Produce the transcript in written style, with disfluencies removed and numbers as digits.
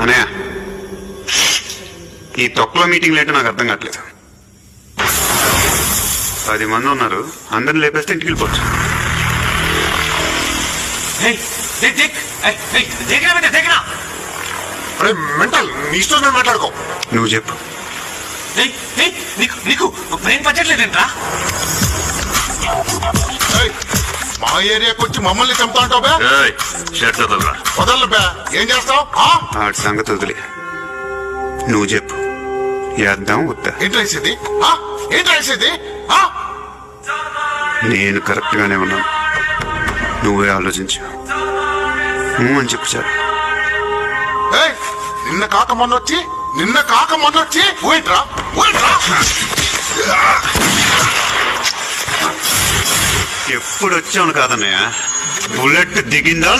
అనయ్య, ఈ తొక్కలో మీటింగ్లు ఏంటో నాకు అర్థం కావట్లేదు. 10 మంది ఉన్నారు, అందరిని లేపేస్తే ఇంటికి వెళ్ళిపోవచ్చు. అరే మెంటల్, నీ ఇష్టం నేను మాట్లాడుకో. నువ్వు చెప్పు. నీకు బ్రెయిన్ పచ్చట్లేదంట్రా? మా ఏరియాకి వచ్చి మమ్మల్ని చంపుతా అంటావు బే? వదలను బే, ఏం చేస్తావు? ఆడి సంగతి వదిలే, నువ్వు చెప్పు. వేద్దాం వద్దా? ఏంటి రాసేది? ఏంటి రాసేది? నేను కరెక్ట్ గానే ఉన్నాను, నువ్వే ఆలోచించు. అని చెప్పు సార్. నిన్న కాక మొన్నొచ్చి పోయిట్రా. ఎప్పుడు వచ్చాను కాదన్నయ్య, బుల్లెట్ దిగిందా?